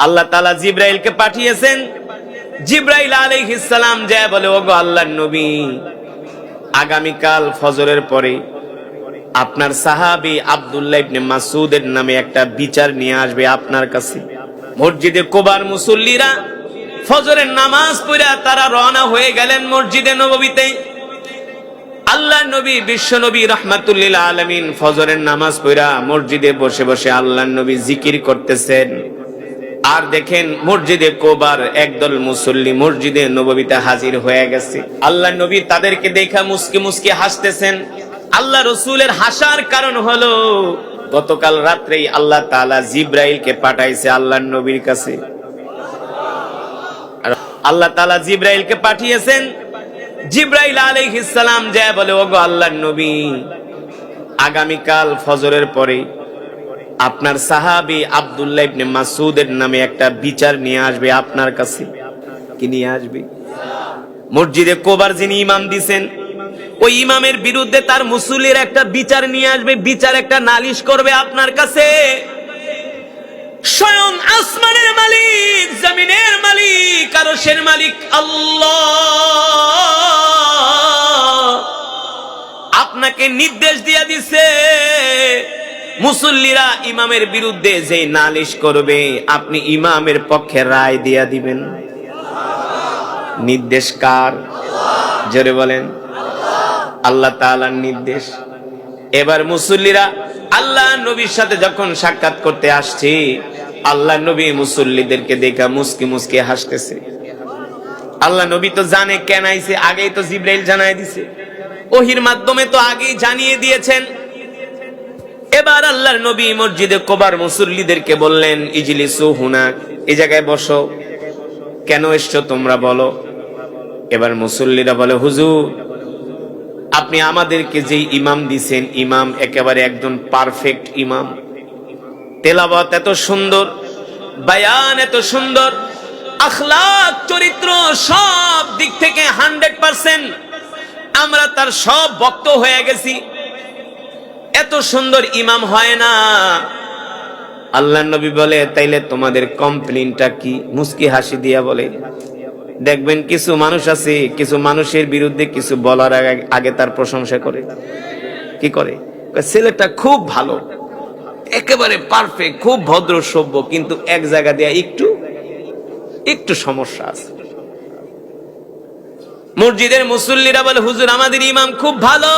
আল্লাহ তাআলা জিবরাইলকে পাঠিয়েছেন। জিবরাইল আলাইহিস সালাম যায় বলে, ওগো আল্লাহর নবী, আগামীকাল ফজরের পরে আপনার সাহাবী আব্দুল্লাহ ইবনে মাসউদের নামে একটা বিচার নিয়ে আসবে আপনার কাছে। মসজিদে কুবার মুসল্লিরা ফজরের নামাজ পড়ে তারা রওনা হয়ে গেলেন মসজিদে নববীতে। আল্লাহর নবী বিশ্ব নবী রাহমাতুল লিল আলামিন ফজরের নামাজ পড়ে মসজিদে বসে বসে আল্লাহর নবী জিকির করতেছেন। আর দেখেন মসজিদে কুবার একদল মুসল্লি মসজিদে নববীতে হাজির হয়ে গেছে। আল্লাহর নবী তাদেরকে দেখা মুস্কি মুস্কি হাসতেছেন। আল্লাহ রাসূলের হাসার কারণ হলো গতকাল রাত্রেই আল্লাহ তাআলা জিবরাইলকে পাঠাইছে আল্লাহর নবীর কাছে। আল্লাহ তাআলা জিবরাইলকে পাঠিয়েছেন। জিবরাইল আলাইহিস সালাম যায় বলে, ওগো আল্লাহর নবী, আগামীকাল ফজরের পরে আপনার সাহাবী আব্দুল্লাহ ইবনে মাসউদের নামে একটা বিচার নিয়ে আসবে আপনার কাছে। কি নিয়ে আসবে? মসজিদে কুবার যিনি ইমাম দিবেন ওই ইমামের বিরুদ্ধে তার মুসল্লির একটা বিচার নিয়ে আসবে, বিচার একটা নালিশ করবে আপনার কাছে। স্বয়ং আসমানের মালিক, জমিনের মালিক, আরশের মালিক আল্লাহ আপনাকে নির্দেশ দিয়ে দিছে, মুসল্লিরা ইমামের বিরুদ্ধে যে নালিশ করবে আপনি ইমামের পক্ষে রায় দিয়া দিবেন। নির্দেশ কার? জোরে বলেন। আল্লাহ তাআলার নির্দেশ। এবার মুসল্লিরা আল্লাহ নবীর সাথে যখন সাক্ষাৎ করতে আসছে, আল্লাহ নবী মুসল্লিদেরকে দেখা মুস্কি মুস্কি হাসতেছে। আল্লাহ নবী তো জানে কেন আইছে, আগেই তো জিবরাইল জানাই দিছে, ওহির মাধ্যমে তো আগেই জানিয়ে দিয়েছেন। এবার আল্লাহর নবী মসজিদে কুবার মুসল্লিদেরকে বললেন, ইজলিসু হুনাক, এই জায়গায় বসো। কেন এসছো তোমরা বলো। এবার মুসল্লিরা বলে, হুজুর আপনি আমাদেরকে যে ইমাম দিছেন, ইমাম একেবারে একজন পারফেক্ট ইমাম, তেলাওয়াত এত সুন্দর, বায়ান এত সুন্দর, আখলাক চরিত্র সব দিক থেকে 100%, আমরা তার সব ভক্ত হয়ে গেছি, এত সুন্দর ইমাম হয় না। আল্লাহর নবী বলে, তাইলে তোমাদের কমপ্লেইনটা কি? মুস্কি হাসি দিয়া বলে, দেখবেন কিছু মানুষ আছে, কিছু মানুষের বিরুদ্ধে কিছু বলার আগে তার প্রশংসা করে। কি করে? ছেলেটা খুব ভালো, একেবারে পারফেক্ট, খুব ভদ্র সভ্য, কিন্তু এক জায়গা দিয়ে একটু সমস্যা আছে। মসজিদের মুসল্লিরা বলে, হুজুর আমাদের ইমাম খুব ভালো।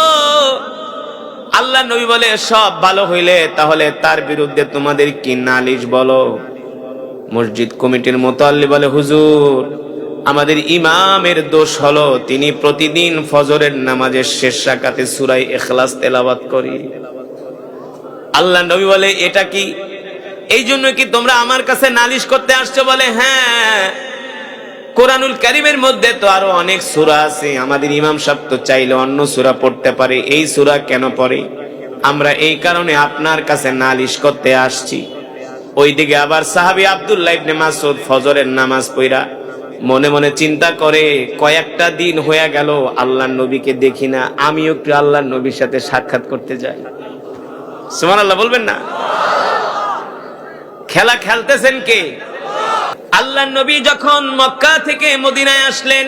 আল্লাহ নবী বলে, সব ভালো হইলে তাহলে তার বিরুদ্ধে তোমাদের কি নালিশ বলো। মসজিদ কমিটির মুতাল্লি বলে, হুজুর আমাদের ইমামের দোষ হলো তিনি প্রতিদিন ফজরের নামাজের শেষ রাকাতে সূরা ইখলাস তেলাওয়াত করি। আল্লাহ নবী বলে, এটা কি এই জন্য কি তোমরা আমার কাছে নালিশ করতে আসছো? বলে, হ্যাঁ, কোরআনুল কারীমের মধ্যে তো আরো অনেক সূরা আছে, আমাদের ইমাম সাহেব তো চাইলে অন্য সূরা পড়তে পারে, এই সূরা কেন পড়ে? আমরা এই কারণে আপনার কাছে নালিশ করতে আসছি। ওইদিকে আবার সাহাবী আব্দুল্লাহ ইবনে মাসউদ ফজরের নামাজ পড়া মনে মনে চিন্তা করে, কয়েকটা দিন হয়ে গেল আল্লাহর নবীকে দেখি না, আমিও একটু আল্লাহর নবীর সাথে সাক্ষাৎ করতে যাই। সুবহানাল্লাহ বলবেন না? খেলা খেলতেছেন কে? আল্লাহর নবী যখন মক্কা থেকে মদিনায় আসলেন,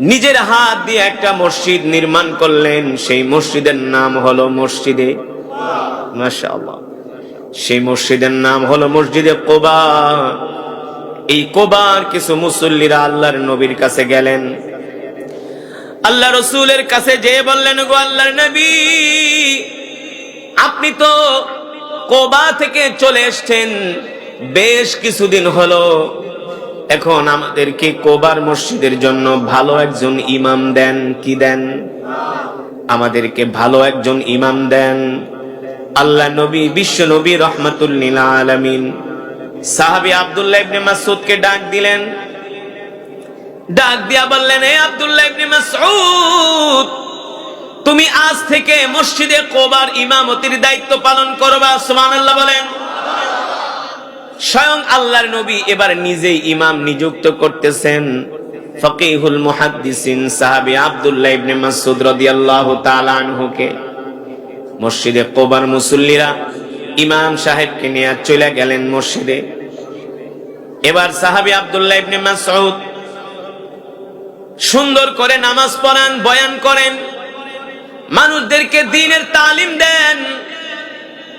নিজের হাত দিয়ে একটা মসজিদ নির্মাণ করলেন। সেই মসজিদের নাম হলো মসজিদে, মাশাআল্লাহ, সেই মসজিদের নাম হলো মসজিদে কুবা। এই কুবার কিছু মুসল্লিরা আল্লাহর নবীর কাছে গেলেন। আল্লাহ রাসূলের কাছে যেয়ে বললেন, গো আল্লাহর নবী, আপনি তো কুবা থেকে চলে এসেছেন, বেশ কিছুদিন হলো, এখন আমাদেরকে কুবার মসজিদের জন্য ভালো একজন ইমাম দেন। কি দেন? আমাদেরকে ভালো একজন ইমাম দেন। আল্লাহ নবী বিশ্ব নবী রাহমাতুল লিল আলামিন সাহাবী আব্দুল্লাহ ইবনে মাসউদকে ডাক দিলেন। ডাক দিয়া বললেন, হে আব্দুল্লাহ ইবনে মাসউদ, তুমি আজ থেকে মসজিদে কুবার ইমামতির দায়িত্ব পালন করবা। সুবহানাল্লাহ বলেন। স্বয়ং আল্লাহর নবী এবার নিজেই ইমাম নিযুক্ত করতেছেন। ফকিহুল মুহাদ্দিসিন সাহাবী আব্দুল্লাহ ইবনে মাসউদ রাদিয়াল্লাহু তাআলা আনহুকে। মসজিদে কুবার মুসল্লিরা ইমাম সাহেবকে নিয়ে চলে গেলেন মসজিদে। এবার সাহাবী আব্দুল্লাহ ইবনে মাসউদ সুন্দর করে নামাজ পড়ান, বয়ান করেন, মানুষদেরকে দ্বীনের তালিম দেন।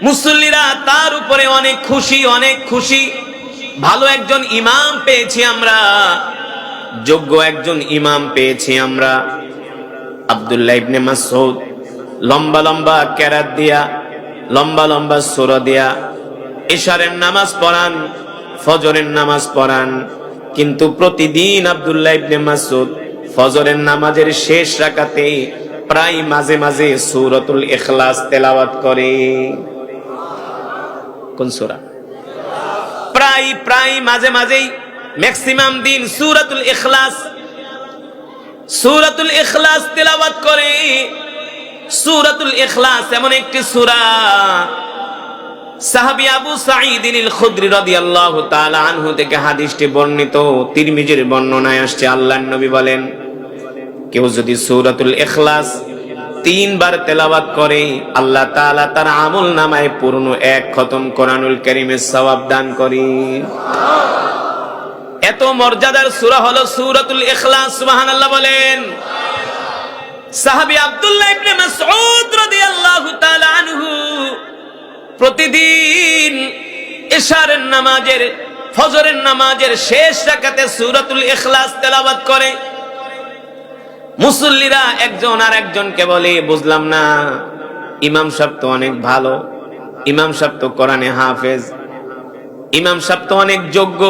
মুসল্লিরা তার উপরে অনেক খুশি, অনেক খুশি। ভালো একজন ইমাম পেয়েছি আমরা, যোগ্য একজন ইমাম পেয়েছি আমরা। আব্দুল্লাহ ইবনে মাসউদ লম্বা লম্বা কেরাত দিয়া, লম্বা লম্বা সূরা দিয়া ইশারের নামাজ পড়ান, ফজরের নামাজ পড়ান। কিন্তু প্রতিদিন আব্দুল্লাহ ইবনে মাসউদ ফজরের নামাজের শেষ রাকাতে প্রায় মাঝে মাঝে সূরাতুল ইখলাস তেলাওয়াত করে। কোন সূরা? প্রায় মাঝে মাঝেই, ম্যাক্সিমাম দিন সূরাতুল ইখলাস তেলাওয়াত করে। সূরাতুল ইখলাস এমন একটি সূরা, সাহাবী আবু সাঈদ আল খুদরি রাদিয়াল্লাহু তাআলা আনহু থেকে হাদিসটি বর্ণিত, তিরমিজির বর্ণনায় আসছে, আল্লাহর নবী বলেন, কেউ যদি সূরাতুল ইখলাস 3 বার তেলাওয়াত করে, আল্লাহ তাআলা তার আমল নামায় পূর্ণ 1 খতম কোরআনুল কারীমের সওয়াব দান করে। এত মর্যাদার সূরা হলো সূরাতুল ইখলাস। সুবহানাল্লাহ বলেন। সাহাবী আব্দুল্লাহ ইবনে মাসউদ রাদিয়াল্লাহু তাআলা আনহু প্রতিদিন ইশারের নামাজের, ফজরের নামাজের শেষ রাকাতে সূরাতুল ইখলাস তেলাওয়াত করে। মুসল্লিরা একজন আর একজনকে বলে, বুঝলাম না, ইমাম সাহেব তো অনেক ভালো, ইমাম সাহেব তো কোরআনে হাফেজ, ইমাম সাহেব তো অনেক যোগ্য,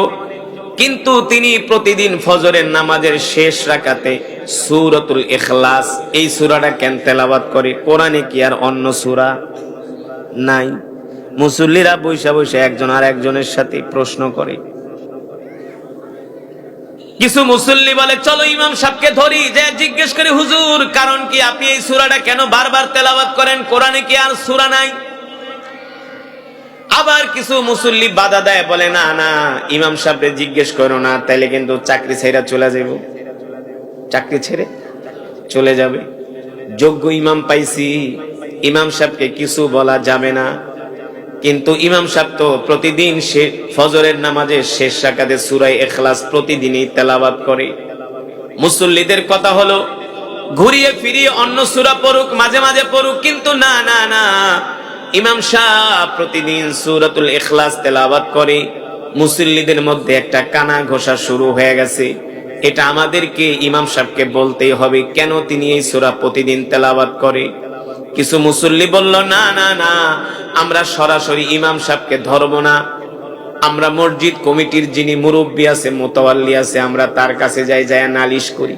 কিন্তু তিনি প্রতিদিন ফজরের নামাজের শেষ রাকাতে সূরাতুল ইখলাস এই সূরাটা কেন তেলাওয়াত করে? কোরআনে কি আর অন্য সূরা নাই? মুসল্লিরা বৈশা বৈশা একজন আর একজনের সাথে প্রশ্ন করে। কিছু মুসল্লি বলে, চলো ইমাম সাহেবকে ধরি, যে জিজ্ঞেস করি, হুজুর কারণ কি, আপনি এই সূরাটা কেন বারবার তেলাওয়াত করেন? কোরআনে কি আর সূরা নাই? আবার কিছু মুসল্লি বাধা দেয়, বলে, না না, ইমাম সাহেবকে জিজ্ঞেস করো না, তাইলে কিন্তু চাকরি ছেড়ে চলে যাব, চাকরি ছেড়ে চলে যাবে। যোগ্য ইমাম পাইছি, ইমাম সাহেবকে কিছু বলা যাবে না। কিন্তু ইমাম সাহেব তো প্রতিদিন সে ফজরের নামাজের শেষ রাকাতে সূরা ইখলাস প্রতিদিনই তেলাওয়াত করে। মুসল্লিদের কথা হলো ঘুরিয়ে ফিরিয়ে অন্য সূরা পড়ুক, মাঝে মাঝে পড়ুক, কিন্তু না না না, ইমাম সাহেব প্রতিদিন সূরাতুল ইখলাস তেলাওয়াত করে। মুসল্লিদের মধ্যে একটা কানা ঘোষা শুরু হয়ে গেছে। এটা আমাদেরকে ইমাম সাহেবকে বলতেই হবে, কেন তিনি এই সূরা প্রতিদিন তেলাওয়াত করে। কিছু মুসল্লি বলল, না না না, আমরা সরাসরি ইমাম সাহেবকে ধরবো না, আমরা মসজিদ কমিটির যিনি মুরব্বী আছে, মুতাওয়াল্লি আছে, আমরা তার কাছে যাই, যায় নালিশ করি।